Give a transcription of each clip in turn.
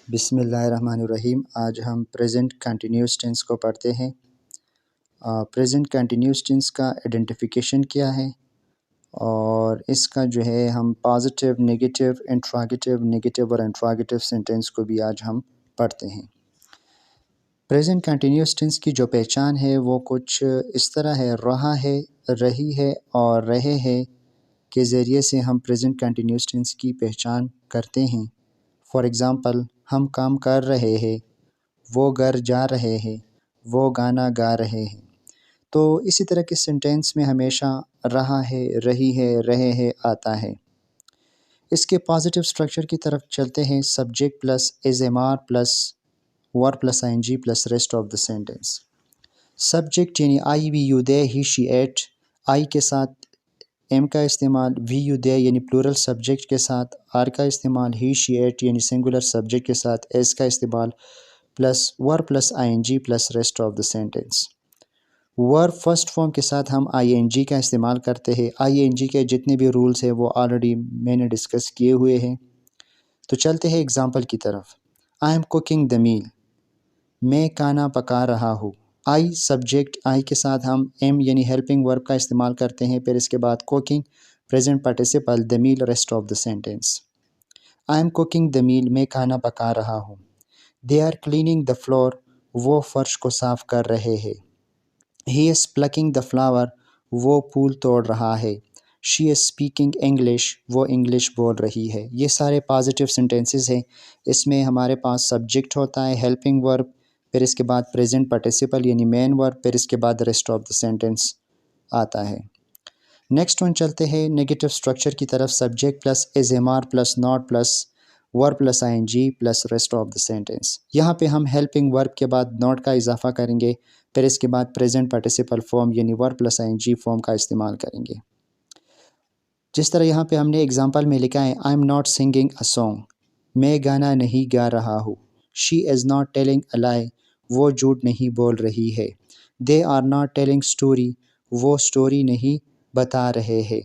بسم اللہ الرحمن الرحیم۔ آج ہم پریزنٹ کنٹینیوس ٹینس کو پڑھتے ہیں۔ پریزنٹ کنٹینیوس ٹینس کا آئیڈینٹیفیکیشن کیا ہے اور اس کا جو ہے ہم پازیٹیو، نگیٹیو، انٹراگیٹیو اور انٹراگیٹیو سینٹینس کو بھی آج ہم پڑھتے ہیں۔ پریزنٹ کنٹینیوس ٹینس کی جو پہچان ہے وہ کچھ اس طرح ہے، رہا ہے، رہی ہے اور رہے ہیں کے ذریعے سے ہم پریزنٹ کنٹینیوس ٹینس کی پہچان کرتے ہیں۔ فار ایگزامپل، ہم کام کر رہے ہیں، وہ گھر جا رہے ہیں، وہ گانا گا رہے ہیں۔ تو اسی طرح کے سینٹینس میں ہمیشہ رہا ہے، رہی ہے، رہے ہیں آتا ہے۔ اس کے پازیٹیو سٹرکچر کی طرف چلتے ہیں۔ Subject plus is am are plus were plus I N G plus rest of the sentence. Subject یعنی I, we, you, they, he, she, at, آئی کے ساتھ ایم کا استعمال، وی، یو، دے یعنی پلورل سبجیکٹ کے ساتھ آر کا استعمال، ہی، شی، ایٹ یعنی سنگولر سبجیکٹ کے ساتھ ایس کا استعمال، plus were plus I N G plus rest of the sentence. Verb first form کے ساتھ ہم آئی این جی کا استعمال کرتے ہیں۔ آئی این جی کے جتنے بھی رولز ہیں وہ آلریڈی میں نے ڈسکس کیے ہوئے ہیں۔ تو چلتے ہیں اگزامپل کی طرف۔ آئی ایم کوکنگ دا میل، میں کھانا پکا رہا ہوں۔ آئی سبجیکٹ، آئی کے ساتھ ہم ایم یعنی ہیلپنگ ورب کا استعمال کرتے ہیں، پھر اس کے بعد cooking present participle the meal rest of the sentence. I am cooking the meal, میں کھانا پکا رہا ہوں۔ They are cleaning the floor, وہ فرش کو صاف کر رہے ہیں۔ ہی از پلکنگ دا فلاور، وہ پھول توڑ رہا ہے۔ شی از اسپیکنگ انگلش، وہ انگلش بول رہی ہے۔ یہ سارے پازیٹیو سینٹینسز ہیں۔ اس میں ہمارے پاس سبجیکٹ ہوتا ہے، ہیلپنگ ورب، پھر اس کے بعد پریزنٹ پارٹیسپل یعنی مین ورب، پھر اس کے بعد ریسٹ آف دا سینٹینس آتا ہے۔ نیکسٹ ون چلتے ہیں نیگیٹو سٹرکچر کی طرف۔ Subject plus is am are plus not plus verb plus I N G plus rest of the sentence. یہاں پہ ہم ہیلپنگ ورب کے بعد ناٹ کا اضافہ کریں گے، پھر اس کے بعد پریزنٹ پارٹیسپل فارم یعنی ورب plus I N G form کا استعمال کریں گے۔ جس طرح یہاں پہ ہم نے اگزامپل میں لکھا ہے، I am not singing a song, میں گانا نہیں گا رہا ہوں۔ شی از ناٹ ٹیلنگ اے لائی، وہ جھوٹ نہیں بول رہی ہے۔ They are not telling story, وہ اسٹوری نہیں بتا رہے ہیں۔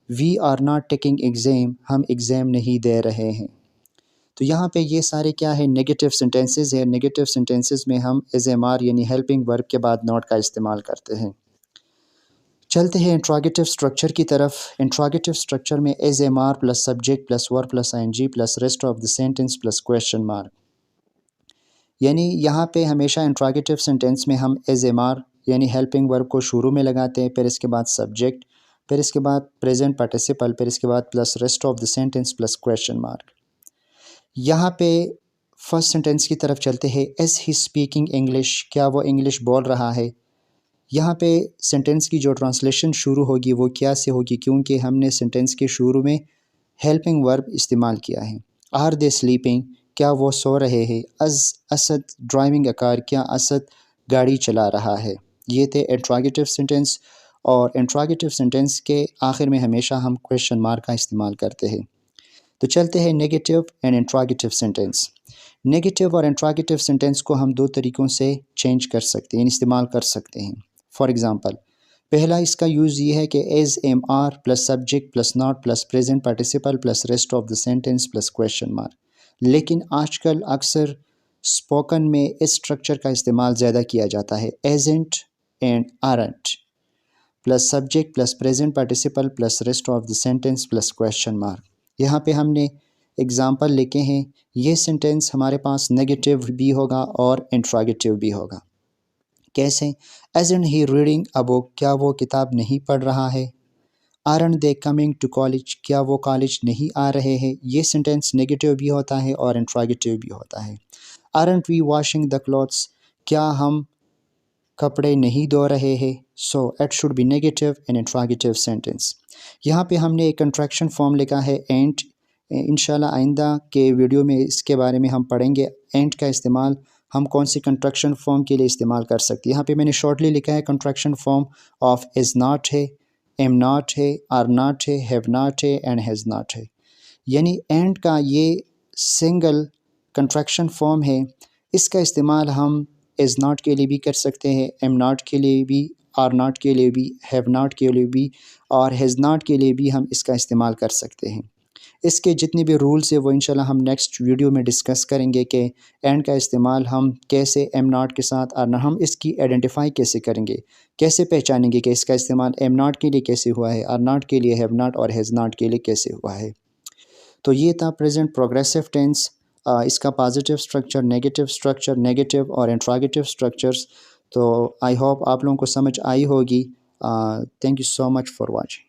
We are not taking exam, ہم ایگزام نہیں دے رہے ہیں۔ تو یہاں پہ یہ سارے کیا ہے، نیگیٹو سینٹینسز ہیں۔ نیگیٹو سینٹینسز میں ہم از ایم آر یعنی ہیلپنگ ورب کے بعد ناٹ کا استعمال کرتے ہیں۔ چلتے ہیں انٹراگیٹو سٹرکچر کی طرف۔ انٹراگیٹو سٹرکچر میں is am are plus subject plus verb plus I N G plus rest of the sentence plus question mark. یعنی یہاں پہ ہمیشہ انٹراگیٹو سینٹینس میں ہم از ایم آر یعنی ہیلپنگ ورب کو شروع میں لگاتے ہیں، پھر اس کے بعد سبجیکٹ، پھر اس کے بعد پریزنٹ پارٹیسپل، پھر اس کے بعد plus rest of the sentence plus question mark. یہاں پہ فرسٹ سینٹینس کی طرف چلتے ہیں۔ از ہی اسپیکنگ انگلش، کیا وہ انگلش بول رہا ہے؟ یہاں پہ سینٹینس کی جو ٹرانسلیشن شروع ہوگی وہ کیا سے ہوگی، کیونکہ ہم نے سینٹینس کے شروع میں ہیلپنگ ورب استعمال کیا ہے۔ آر دے سلیپنگ، کیا وہ سو رہے ہیں؟ از اسد ڈرائیونگ اے کار، کیا اسد گاڑی چلا رہا ہے؟ یہ تھے انٹراگیٹو سینٹینس، اور انٹراگیٹو سینٹینس کے آخر میں ہمیشہ ہم کویشچن مارک کا استعمال کرتے ہیں۔ تو چلتے ہیں negative and interrogative sentence. Negative اور انٹراگیٹو سینٹینس کو ہم دو طریقوں سے چینج کر سکتے ہیں، استعمال کر سکتے ہیں۔ فار ایگزامپل، پہلا اس کا یوز یہ ہے کہ is am are plus subject plus not plus present participle plus rest of the sentence plus question mark. لیکن آج کل اکثر اسپوکن میں اس اسٹرکچر کا استعمال زیادہ کیا جاتا ہے، isn't and aren't plus subject plus present participle plus rest of the sentence plus question mark. یہاں پہ ہم نے اگزامپل لکھے ہیں۔ یہ سینٹینس ہمارے پاس نیگیٹو بھی ہوگا اور انٹراگیٹو بھی ہوگا۔ کیسے؟ ایزنٹ ہی ریڈنگ اے بک، کیا وہ کتاب نہیں پڑھ رہا ہے؟ Aren't they coming to college, کیا وہ کالج نہیں آ رہے ہیں؟ یہ سینٹینس نیگیٹو بھی ہوتا ہے اور انٹراگیٹو بھی ہوتا ہے۔ Aren't we washing the clothes, کیا ہم کپڑے نہیں دھو رہے ہیں؟ So it should be negative and interrogative sentence. یہاں پہ ہم نے ایک کنٹریکشن فارم لکھا ہے اینٹ، انشاءاللہ آئندہ کے ویڈیو میں اس کے بارے میں ہم پڑھیں گے اینٹ کا استعمال ہم کون سی کنٹریکشن فارم کے لیے استعمال کر سکتے ہیں۔ یہاں پہ میں نے شارٹلی لکھا ہے contraction form of is not ہے، ایم ناٹ ہے، آر ناٹ ہے، ہیو ناٹ ہے اینڈ ہیز ناٹ ہے۔ یعنی اینٹ کا یہ سنگل کنٹریکشن فارم ہے، اس کا استعمال ہم از ناٹ کے لیے بھی کر سکتے ہیں، ایم ناٹ کے لیے بھی، آر ناٹ کے لیے بھی، ہیو ناٹ کے لیے بھی اور ہیز ناٹ کے لیے بھی ہم اس کا استعمال کر سکتے ہیں۔ اس کے جتنی بھی رولز ہیں وہ انشاءاللہ ہم نیکسٹ ویڈیو میں ڈسکس کریں گے کہ اینڈ کا استعمال ہم کیسے ایم ناٹ کے ساتھ اور ہم اس کی آئیڈینٹیفائی کیسے کریں گے، کیسے پہچانیں گے کہ اس کا استعمال ایم ناٹ کے لیے کیسے ہوا ہے، آر ناٹ کے لیے، ہیو ناٹ اور ہیز ناٹ کے لیے کیسے ہوا ہے۔ تو یہ تھا پریزنٹ پروگریسو ٹینس، اس کا پازیٹیو سٹرکچر، نیگیٹو اور انٹراگیٹیو سٹرکچرز۔ تو آئی ہوپ آپ لوگوں کو سمجھ آئی ہوگی۔ Thank you so much for watching.